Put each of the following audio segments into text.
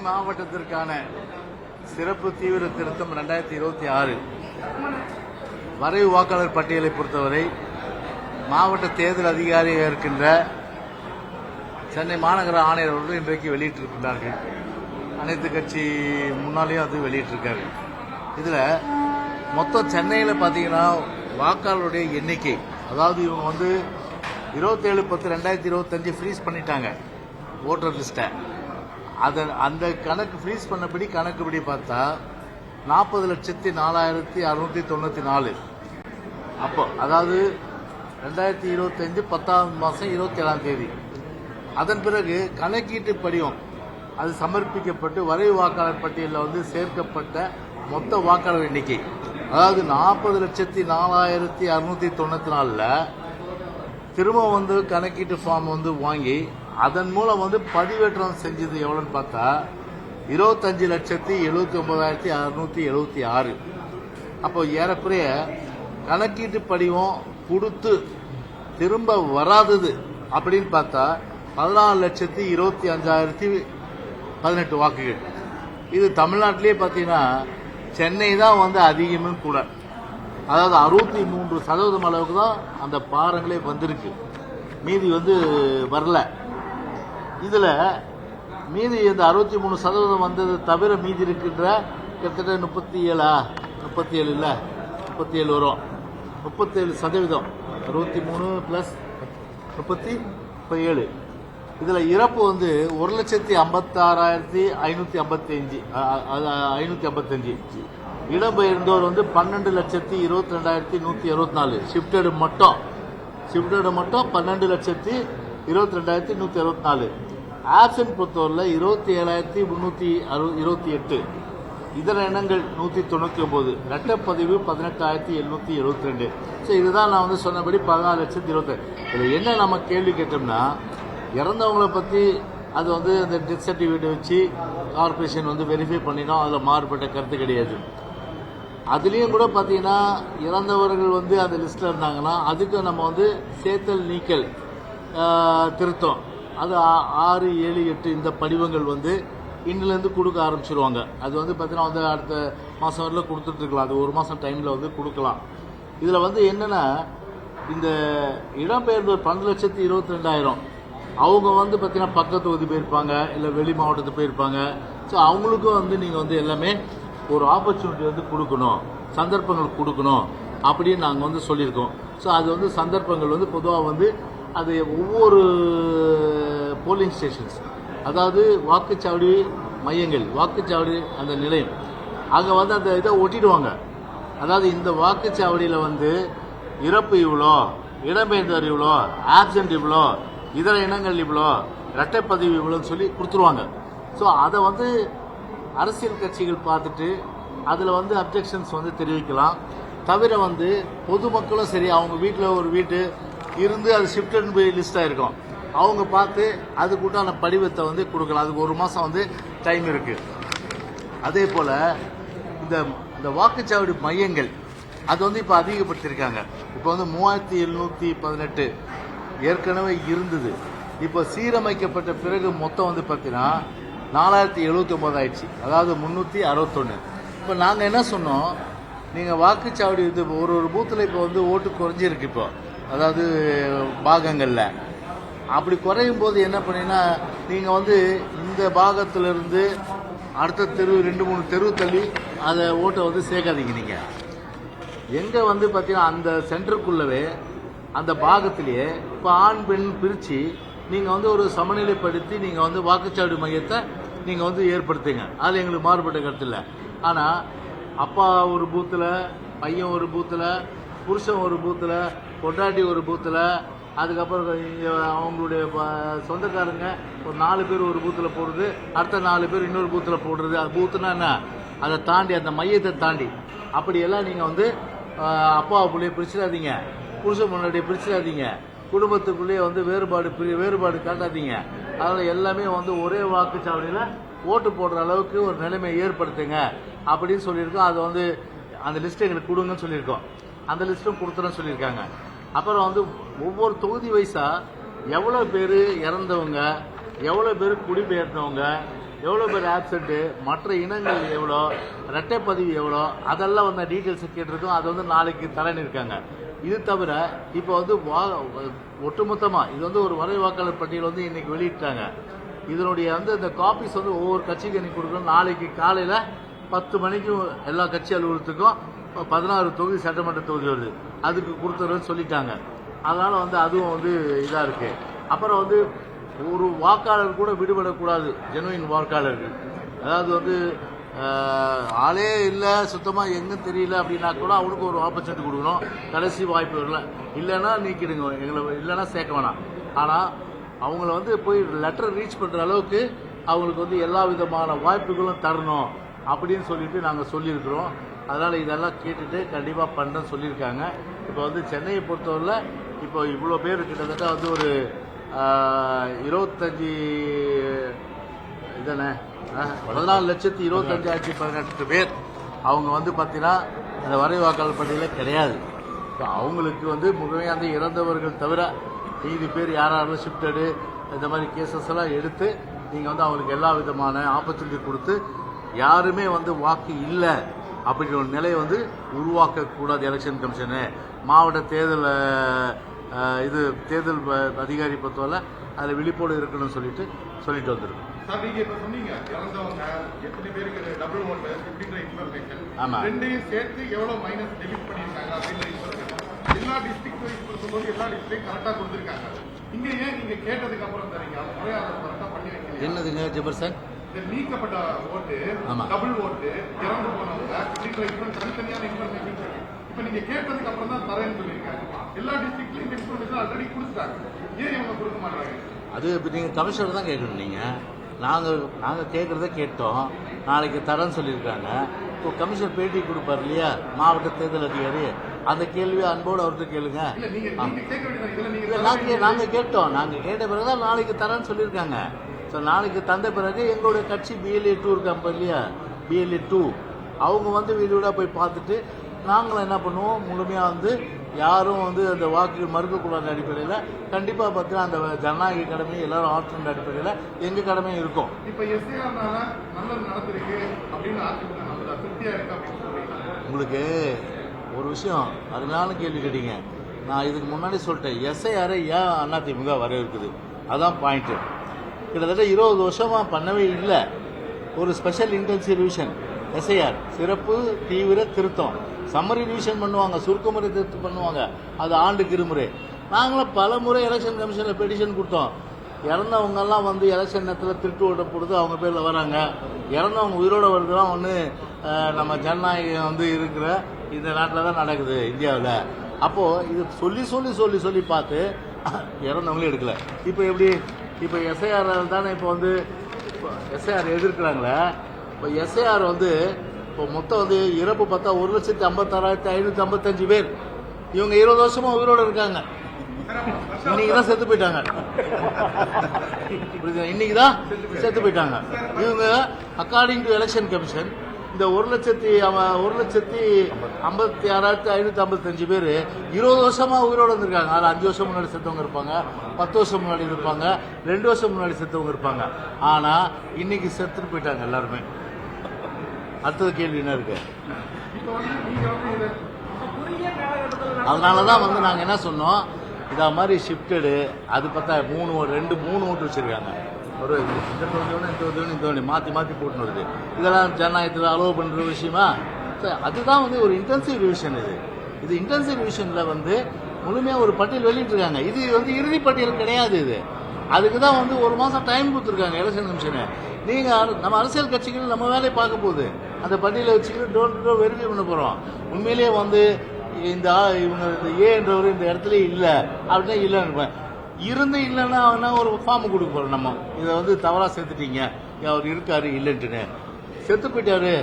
மாவட்டத்திற்கான சிறப்பு தீவிர திருத்தம் 2026 வரைவு வாக்காளர் பட்டியலை பொறுத்தவரை மாவட்ட தேர்தல் அதிகாரியாக இருக்கின்ற சென்னை மாநகர ஆணையர் அவர்கள் இன்றைக்கு வெளியிட்டிருக்கிறார்கள். அனைத்து கட்சி முன்னாலேயும் அது வெளியிட்டிருக்காரு. இதில் மொத்தம் சென்னையில் பார்த்தீங்கன்னா வாக்காளருடைய எண்ணிக்கை, அதாவது இவங்க வந்து 27/10/2025 ஃப்ரீஸ் பண்ணிட்டாங்க ஓட்டர் லிஸ்ட்டை. அந்த கணக்கு ஃப்ரீஸ் பண்ணபடி கணக்குப்படி பார்த்தா 40,04,694. அப்போ அதாவது 2025 10ஆம் மாதம் 27ஆம் தேதி. அதன் பிறகு கணக்கீட்டு படிவம் அது சமர்ப்பிக்கப்பட்டு வரைவு வாக்காளர் பட்டியலில் வந்து சேர்க்கப்பட்ட மொத்த வாக்காளர் எண்ணிக்கை, அதாவது 40,04,694ல் திரும்ப வந்து கணக்கீட்டு ஃபார்ம் வந்து வாங்கி அதன் மூலம் வந்து பதிவேற்றம் செஞ்சது எவ்வளோன்னு பார்த்தா 25,79,676. அப்போ ஏறக்குறைய கணக்கீட்டு படிவம் கொடுத்து திரும்ப வராதது அப்படின்னு பார்த்தா 14,25,18 வாக்குகள். இது தமிழ்நாட்டிலே பார்த்தீங்கன்னா சென்னை தான் வந்து அதிகமும் கூட, அதாவது 63% அளவுக்கு தான் அந்த பாரங்களே வந்திருக்கு, மீதி வந்து வரல. இதில் மீதி இந்த 63% வந்தது தவிர மீதி இருக்கின்ற கிட்டத்தட்ட 37 இல்லை 37 வரும், 37%, 63 + 37. இதில் இறப்பு வந்து 1,56,555. இடம்பெயர்ந்தோர் வந்து 12,22,164. ஷிஃப்டடு மட்டும் 12,22,164. ஆப்சன்ட் பொறுத்தவரையில் 27,328. இதர இனங்கள் 199. ரெட்டப்பதிவு 18,772. ஸோ இதுதான் நான் வந்து சொன்னபடி 14,20,000. இதில் என்ன நம்ம கேள்வி கேட்டோம்னா, இறந்தவங்களை பற்றி அது வந்து அந்த டெத் சர்டிஃபிகேட் வச்சு கார்பரேஷன் வந்து வெரிஃபை பண்ணினோம், அதில் மாறுபட்ட கருத்து கிடையாது. அதுலேயும் கூட பார்த்தீங்கன்னா இறந்தவர்கள் வந்து அந்த லிஸ்ட்டில் இருந்தாங்கன்னா அதுக்கு நம்ம வந்து சேர்த்தல் நீக்கல் திருத்தம் அது 6, 7, 8 இந்த படிவங்கள் வந்து இன்னிலேருந்து கொடுக்க ஆரம்பிச்சிருவாங்க. அது வந்து பார்த்தீங்கன்னா வந்து அடுத்த மாதம் வரல கொடுத்துட்ருக்கலாம், அது 1 மாதம் டைமில் வந்து கொடுக்கலாம். இதில் வந்து என்னென்னா, இந்த இடம்பெயர்ந்தோர் 12,22,000 அவங்க வந்து பார்த்தீங்கன்னா பக்கத்து தொகுதி போயிருப்பாங்க, இல்லை வெளி மாவட்டத்துக்கு போயிருப்பாங்க. ஸோ அவங்களுக்கும் வந்து நீங்கள் வந்து எல்லாமே ஒரு ஆப்பர்ச்சுனிட்டி வந்து கொடுக்கணும், சந்தர்ப்பங்கள் கொடுக்கணும் அப்படின்னு நாங்கள் வந்து சொல்லியிருக்கோம். ஸோ அது வந்து சந்தர்ப்பங்கள் வந்து பொதுவாக வந்து அது ஒவ்வொரு போலிங் ஸ்டேஷன்ஸ், அதாவது வாக்குச்சாவடி மையங்கள், வாக்குச்சாவடி அந்த நிலையம், அங்கே வந்து அந்த இதை ஒட்டிடுவாங்க. அதாவது இந்த வாக்குச்சாவடியில் வந்து இறப்பு இவ்வளோ, இடம்பெயர்ந்தவர் இவ்வளோ, ஆப்சென்ட் இவ்வளோ, இதர இனங்கள் இவ்வளோ, இரட்டைப்பதிவு இவ்வளோன்னு சொல்லி கொடுத்துருவாங்க. ஸோ அதை வந்து அரசியல் கட்சிகள் பார்த்துட்டு அதில் வந்து அப்ஜெக்ஷன்ஸ் வந்து தெரிவிக்கலாம். தவிர வந்து பொதுமக்களும் சரி, அவங்க வீட்டில் ஒரு வீட்டு இருந்து அது ஷிஃப்டட் போய் லிஸ்ட்டாக இருக்கும், அவங்க பார்த்து அதுக்கு உண்டான படிவத்தை வந்து கொடுக்கலாம். அதுக்கு 1 மாதம் வந்து டைம் இருக்குது. அதே போல் இந்த வாக்குச்சாவடி மையங்கள் அது வந்து இப்போ அதிகப்படுத்தியிருக்காங்க. இப்போ வந்து 3,718 ஏற்கனவே இருந்தது. இப்போ சீரமைக்கப்பட்ட பிறகு மொத்தம் வந்து பார்த்தீங்கன்னா 4,079 ஆயிடுச்சு, அதாவது 361. இப்போ நாங்கள் என்ன சொன்னோம், நீங்கள் வாக்குச்சாவடி இது ஒரு பூத்தில் இப்போ வந்து ஓட்டு குறைஞ்சிருக்கு. இப்போ அதாவது பாகங்களில் அப்படி குறையும் போது என்ன பண்ணீங்கன்னா, நீங்கள் வந்து இந்த பாகத்திலிருந்து அடுத்த தெரு 2-3 தெரு தள்ளி அதை ஓட்டை வந்து சேர்க்காதீங்க. நீங்கள் எங்கே வந்து பார்த்தீங்கன்னா அந்த சென்டருக்குள்ளவே அந்த பாகத்திலேயே இப்போ ஆண் பெண் பிரித்து நீங்கள் வந்து ஒரு சமநிலைப்படுத்தி நீங்கள் வந்து வாக்குச்சாவடி மையத்தை நீங்கள் வந்து ஏற்படுத்துங்க. அது எங்களுக்கு மாறுபட்ட கருத்து இல்லை. ஆனால் அப்பா ஒரு பூத்தில், பையன் ஒரு பூத்தில், புருஷன் ஒரு பூத்தில், பொண்டாட்டி ஒரு பூத்தில், அதுக்கப்புறம் அவங்களுடைய சொந்தக்காரங்க ஒரு 4 பேர் ஒரு பூத்தில் போடுறது, அடுத்த 4 பேர் இன்னொரு பூத்தில் போடுறது. அது பூத்துனா என்ன, அதை தாண்டி அந்த மையத்தை தாண்டி அப்படியெல்லாம் நீங்கள் வந்து அப்பாவை பிள்ளைய பிரிச்சிடாதீங்க, புருஷன் பொண்டாட்டியை பிரிச்சிடாதீங்க, குடும்பத்துக்குள்ளேயே வந்து வேறுபாடு காட்டாதீங்க. அதனால் எல்லாமே வந்து ஒரே வாக்குச்சாவடியில் ஓட்டு போடுற அளவுக்கு ஒரு நிலைமையை ஏற்படுத்துங்க அப்படின்னு சொல்லியிருக்கோம். அதை வந்து அந்த லிஸ்ட்டை எங்களுக்கு கொடுங்கன்னு சொல்லியிருக்கோம். அந்த லிஸ்ட்டும் கொடுத்துறேன்னு சொல்லியிருக்காங்க. அப்புறம் வந்து ஒவ்வொரு தொகுதி வைஸாக எவ்வளோ பேர் இறந்தவங்க, எவ்வளோ பேர் குடிபெயர்ந்தவங்க, எவ்வளோ பேர் ஆப்சண்ட்டு, மற்ற இனங்கள் எவ்வளோ, ரெட்டைப்பதிவு எவ்வளோ, அதெல்லாம் வந்து டீட்டெயில்ஸ் கேட்டிருக்கோம். அது வந்து நாளைக்கு தரேன்னு இருக்காங்க. இது தவிர இப்போ வந்து ஒட்டுமொத்தமாக இது வந்து ஒரு வரை வாக்காளர் பட்டியல் வந்து இன்றைக்கி வெளியிட்டாங்க. இதனுடைய வந்து இந்த காப்பீஸ் வந்து ஒவ்வொரு கட்சிக்கு இன்றைக்கி கொடுக்கணும். நாளைக்கு காலையில் 10 மணிக்கு எல்லா கட்சி அலுவலகத்துக்கும் 16 தொகுதி சட்டமன்ற தொகுதி வருது, அதுக்கு கொடுத்துருன்னு சொல்லிட்டாங்க. அதனால் வந்து அதுவும் வந்து இதாக இருக்குது. அப்புறம் வந்து ஒரு வாக்காளர் கூட விடுபடக்கூடாது, ஜெனுவின் வாக்காளர்கள். அதாவது வந்து ஆளே இல்லை, சுத்தமாக எங்கும் தெரியல அப்படின்னா கூட அவனுக்கு ஒரு ஆப்பர்ச்சுனிட்டி கொடுக்கணும். கடைசி வாய்ப்பு வரல, இல்லைன்னா நீக்கிடுங்க, எங்களை இல்லைன்னா சேர்க்க வேணாம். ஆனால் அவங்கள வந்து போய் லெட்டர் ரீச் பண்ணுற அளவுக்கு அவங்களுக்கு வந்து எல்லா விதமான வாய்ப்புகளும் தரணும் அப்படின்னு சொல்லிட்டு நாங்கள் சொல்லியிருக்கிறோம். அதனால் இதெல்லாம் கேட்டுட்டு கண்டிப்பாக பண்ணுறேன்னு சொல்லியிருக்காங்க. இப்போ வந்து சென்னையை பொறுத்தவரையில் இப்போ இவ்வளோ பேர் கிட்டத்தட்ட வந்து ஒரு 25 இதானே 14,25,18 பேர் அவங்க வந்து பார்த்தீங்கன்னா அந்த வரை வாக்காளர் பட்டியலில் கிடையாது. ஸோ அவங்களுக்கு வந்து முழுமையாக அந்த இறந்தவர்கள் தவிர மீதி பேர் யாராலும் ஷிஃப்டடு இந்த மாதிரி கேசஸ் எல்லாம் எடுத்து நீங்கள் வந்து அவங்களுக்கு எல்லா விதமான ஆப்பர்ச்சுனிட்டி கொடுத்து யாருமே வந்து வாக்கு இல்லை அப்படின்ற ஒரு நிலையை வந்து உருவாக்கக்கூடாது. எலெக்ஷன் கமிஷனு மாவட்ட தேர்தல் தேர்தல் அதிகாரி பொறுத்தவரை அதில் விழிப்போடு இருக்கணும்னு சொல்லிட்டு வந்துருக்கோம். சார், நீங்க இப்ப சொன்னீங்க இறந்தவங்க எத்தனை பேருக்கு டபுள் ஓட்டு இப்படின்ற இன்ஃபர்மேஷன். ஆமா, ரெண்டையும் சேர்த்து எவ்வளவு மைனஸ் டெபிட் பண்ணிருக்காங்க அப்படின்ற இன்ஃபர்மேஷன் எல்லா டிஸ்ட்ரிக்ட் வைஸ் கொடுக்கும்போது எல்லா டிஸ்ட்ரிக்ட் கரெக்டா கொடுத்துருக்காங்க. இங்க ஏன் நீங்க கேட்டதுக்கு அப்புறம் தரீங்க? அது முறையா அதை கரெக்டா பண்ணி வைக்கல. என்னதுங்க ஜெபர்சன்? நீக்கப்பட்ட ஓட்டு, டபுள் ஓட்டு, இறந்து போனவங்க இப்படின்ற தனித்தனியான இன்ஃபர்மேஷன் இப்ப நீங்க கேட்டதுக்கு அப்புறம் தான் தரேன்னு சொல்லியிருக்காங்க. எல்லா டிஸ்ட்ரிக்ட்லயும் இந்த இன்ஃபர்மேஷன் ஆல்ரெடி கொடுத்துட்டாங்க. ஏன் இவங்க கொடுக்க மாட்டாங்க? அது நீங்கள் கமிஷனர் தான் கேட்கணும். நீங்கள் நாங்கள் கேட்குறத கேட்டோம், நாளைக்கு தரேன்னு சொல்லியிருக்காங்க. இப்போ கமிஷனர் பேட்டி கொடுப்பார் இல்லையா மாவட்ட தேர்தல் அதிகாரி, அந்த கேள்வியை அன்போடு அவர்கிட்ட கேளுங்க. நாங்கள் கேட்டோம், நாங்கள் கேட்ட பிறகு தான் நாளைக்கு தரேன்னு சொல்லியிருக்காங்க. ஸோ நாளைக்கு தந்த பிறகு எங்களுடைய கட்சி BLA 2 இருக்காங்க இல்லையா, BLA 2 அவங்க வந்து வீடு வீடாக போய் பார்த்துட்டு நாங்களும் என்ன பண்ணுவோம், முழுமையாக வந்து யாரும் வந்து அந்த வாக்கு மறுக்கக்கூடாத அடிப்படையில் கண்டிப்பாக பார்த்தீங்கன்னா அந்த ஜனநாயக கடமை எல்லாரும் ஆற்றுன்ற அடிப்படையில் எங்கள் கடமையும் இருக்கும். இப்போ நல்லது நடந்திருக்கு அப்படின்னு உங்களுக்கு ஒரு விஷயம் அருமையான கேள்வி கேட்டீங்க. நான் இதுக்கு முன்னாடி சொல்லிட்டேன், SIR ஏன் அதிமுக வர இருக்குது, அதான் பாயிண்ட்டு. கிட்டத்தட்ட 20 வருஷமாக பண்ணவே இல்லை ஒரு ஸ்பெஷல் இன்டென்சிவ் ரிவிஷன். SIR சிறப்பு தீவிர திருத்தம், சம்மரி ரிவிஷன் பண்ணுவாங்க, சுருக்கமுறை திருத்தம் பண்ணுவாங்க, அது ஆண்டுக்கு இருமுறை. நாங்களும் பல முறை எலெக்ஷன் கமிஷனில் பெட்டிஷன் கொடுத்தோம். இறந்தவங்கெல்லாம் வந்து எலெக்ஷன் நேரத்தில் திருட்டு ஓட்ட போடுறது அவங்க பேரில் வராங்க. இறந்தவங்க உயிரோடு வருதுலாம் ஒன்று நம்ம ஜனநாயகம் வந்து இருக்கிற இந்த நாட்டில் தான் நடக்குது இந்தியாவில். அப்போது இது சொல்லி சொல்லி சொல்லி சொல்லி பார்த்து இறந்தவங்களும் எடுக்கலை. இப்போ எப்படி, இப்போ SIR தானே இப்போ வந்து SIR எதிர்க்கிறாங்களே. இப்போ SIR வந்து இப்போ மொத்தம் வந்து இறப்பு பார்த்தா 1,56,555 பேர். இவங்க 20 வருஷமா உயிரோடு இருக்காங்க. இன்னைக்கு தான் செத்து போயிட்டாங்க. இன்னைக்கு தான் செத்து போயிட்டாங்க இவங்க. அக்கார்டிங் டு எலெக்ஷன் கமிஷன் இந்த 1,56,555 பேர் 20 வருஷமா உயிரோடு வந்திருக்காங்க. அதில் 5 வருஷம் முன்னாடி செத்தவங்க இருப்பாங்க, 10 வருஷம் முன்னாடி இருப்பாங்க, 2 வருஷம் முன்னாடி செத்தவங்க இருப்பாங்க. ஆனால் இன்னைக்கு செத்துட்டு போயிட்டாங்க எல்லாருமே. அடுத்தது கேள்வி என்ன இருக்கு? அதனால தான் வந்து நாங்கள் என்ன சொன்னோம், இதை மாதிரி ஷிஃப்டடு அது பார்த்தா 3 ஓட்டு வச்சுருக்காங்க. ஒரு இந்த தொகுதியோடு மாற்றி போட்டுன்னு வருது. இதெல்லாம் ஜனநாயகத்தில் அலோவ் பண்ணுற விஷயமா? அதுதான் வந்து ஒரு இன்டென்சிவ் ரிவிஷன். இது இன்டென்சிவ் ரிவிஷனில் வந்து முழுமையாக ஒரு பட்டியல் வெளியிட்டிருக்காங்க. இது வந்து இறுதி பட்டியல் கிடையாது. இது அதுக்கு தான் வந்து 1 மாதம் டைம் கொடுத்துருக்காங்க எலெக்ஷன் கமிஷனு. நீங்கள் நம்ம அரசியல் கட்சிகள் நம்ம வேலையை பார்க்க போகுது, அந்த பட்டியலை வச்சுக்கிட்டு டோர் டு டோர் வெரிஃபை பண்ண போகிறோம். உண்மையிலேயே வந்து இவங்க இந்த ஏன்றவர் இந்த இடத்துல இல்லை அப்படின்னா இல்லைன்னு இருந்து இல்லைன்னா அவனா ஒரு ஃபார்ம் கொடுக்க போகிறோம். நம்ம இதை வந்து தவறாக சேர்த்துட்டீங்க, அவர் இருக்காரு இல்லைன்ட்டுன்னு செத்து போயிட்டாரு,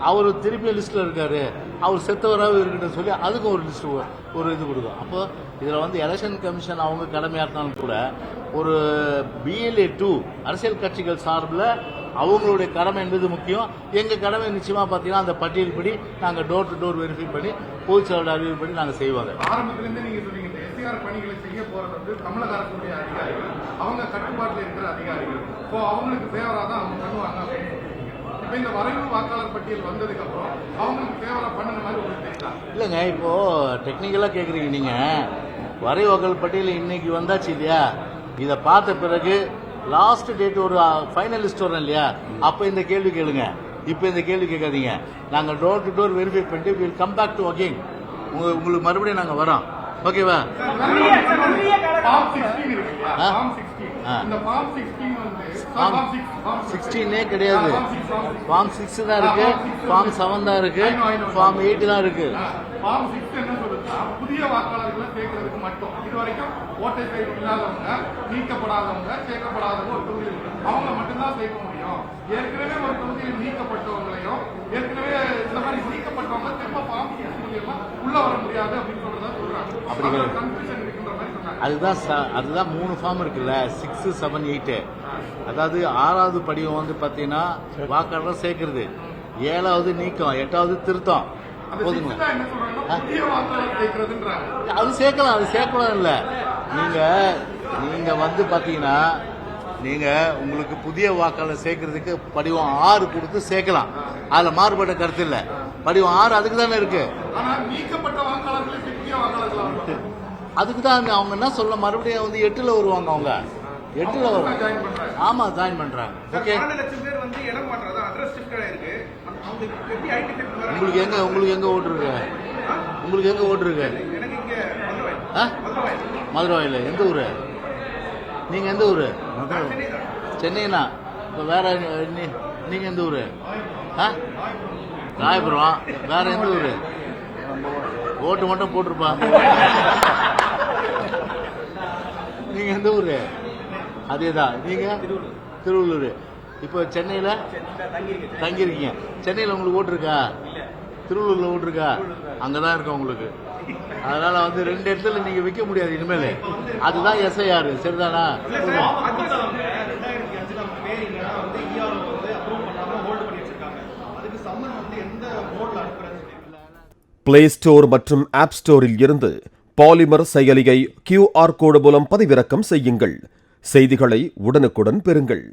அவர் திருப்பி லிஸ்ட்டில் இருக்காரு, அவர் செத்தவராக இருக்கட்டும் சொல்லி அதுக்கும் ஒரு லிஸ்ட்டு ஒரு இது கொடுக்கும். அப்போ இதில் வந்து எலெக்ஷன் கமிஷன் அவங்க கடமையாற்றினாலும் கூட ஒரு BLA 2 அரசியல் கட்சிகள் சார்பில் அவங்களுடைய கடமை என்பது முக்கியம். எங்கள் கடமை நிச்சயமாக பார்த்தீங்கன்னா அந்த பட்டியல் படி நாங்கள் டோர் டு டோர் வெரிஃபை பண்ணி பொதுச் செயலாளர் அறிவிப்பு பண்ணி நாங்கள் செய்வாங்க. ஆரம்பத்திலேருந்து நீங்கள் சொன்னீங்க பிரச்சார பணிகளை செய்ய போறது வந்து தமிழக அரசுடைய அதிகாரிகள், அவங்க கட்டுப்பாட்டில் இருக்கிற அதிகாரிகள். ஸோ அவங்களுக்கு ஃபேவரா தான் அவங்க பண்ணுவாங்க அப்படின்னு சொல்லியிருக்கீங்க. இப்போ இந்த வரைவு வாக்காளர் பட்டியல் வந்ததுக்கு அப்புறம் அவங்களுக்கு ஃபேவரா பண்ணுற மாதிரி உங்களுக்கு தெரியல. இல்லைங்க, இப்போது டெக்னிக்கலாக கேட்குறீங்க நீங்கள். வரைவு வாக்காளர் பட்டியல் இன்னைக்கு வந்தாச்சு இல்லையா? இதை பார்த்த பிறகு லாஸ்ட் டேட் ஒரு ஃபைனல் லிஸ்ட் வரும் இல்லையா? அப்போ இந்த கேள்வி கேளுங்க. இப்போ இந்த கேள்வி கேட்காதீங்க. நாங்கள் டோர் டு டோர் வெரிஃபை பண்ணிட்டு will come back to again. உங்களுக்கு மறுபடியும் நாங்கள் வரோம். ஓகேவா? ஃபார்ம் 16 இருக்கு இல்லையா? ஃபார்ம் 16. இந்த ஃபார்ம் 16 வந்து ஃபார்ம் 16 கிடையாது. ஃபார்ம் 6 தான் இருக்கு, ஃபார்ம் 7 தான் இருக்கு, ஃபார்ம் 8 தான் இருக்கு. ஃபார்ம் 6 என்ன சொல்லுதுன்னா, புதிய வாக்காளர்களை சேர்க்கறதுக்கு மட்டும். இது வரைக்கும் ஓட்டை பதிவு இல்லாதவங்க, நீக்கப்படாதவங்க, சேர்க்கப்படாதவங்க ஒரு தொகுதியில் அவங்க மட்டும்தான் சேர்க்க முடியும். ஏற்கனவே ஒரு தொகுதியில் நீக்கப்பட்டவங்களையும், ஏற்கனவே இந்த மாதிரி நீக்கப்பட்டவங்க திரும்ப ஃபார்ம் 6 உள்ள வர முடியாது அப்படின்னு சொல்றதா சொல்றாங்க. அப்படி கன்ஃபியூஷன் இருக்குன்ற மாதிரி சொன்னாங்க. அதுதான் 3 ஃபார்ம் இருக்குல்ல, 6, 7, 8. அதாவது 6வது படிவம் வந்து பார்த்தீங்கன்னா வாக்காளர் சேர்க்கறது, 7வது நீக்கம், 8வது திருத்தம். போதுங்களா? அது சேர்க்கலாம், அது சேர்க்கலாம் இல்லை. நீங்க வந்து பார்த்தீங்கன்னா நீங்க உங்களுக்கு புதிய வாக்காளர் சேர்க்கறதுக்கு படிவம் 6 கொடுத்து சேர்க்கலாம். அதுல மாறுபட்ட கருத்து இல்லை. படிவம் 6 அதுக்கு தானே இருக்கு. அதுக்கு தான் அவங்க என்ன சொல்ல, மறுபடியும் வந்து 8ல் வருவாங்க. அவங்க 8ல் வருவாங்க. ஆமா, ஜாயின் பண்றாங்க. ஓகே, உங்களுக்கு எங்க ஓட்டு இருக்கு? உங்களுக்கு எங்க ஓட்டு இருக்கு? மதுரவாயில். எந்த ஊரு நீங்க? எந்த ஊரு? சென்னைனா? இப்போ வேற நீங்க எந்த ஊரு? ராயபுரம். வேற எந்த ஊரு? ஓட்டு மட்டும் போட்டிருப்பா. நீங்க எந்த ஊரு? அதேதான். நீங்க திருவள்ளூர். இப்போ சென்னையில தங்கியிருக்கீங்க. சென்னையில் உங்களுக்கு ஓட்டு இருக்கா? திருவள்ளூர்ல ஓட்டு இருக்கா? அங்கதான் இருக்கும் உங்களுக்கு. அதனால வந்து 2 இடத்துல நீங்க விற்க முடியாது இனிமேல். அதுதான் எஸ்ஐஆர். சரிதானா? பிளே ஸ்டோர் மற்றும் ஆப் ஸ்டோரில் இருந்து பாலிமர் செயலியை QR கோடு மூலம் பதிவிறக்கம் செய்யுங்கள். செய்திகளை உடனுக்குடன் பெறுங்கள்.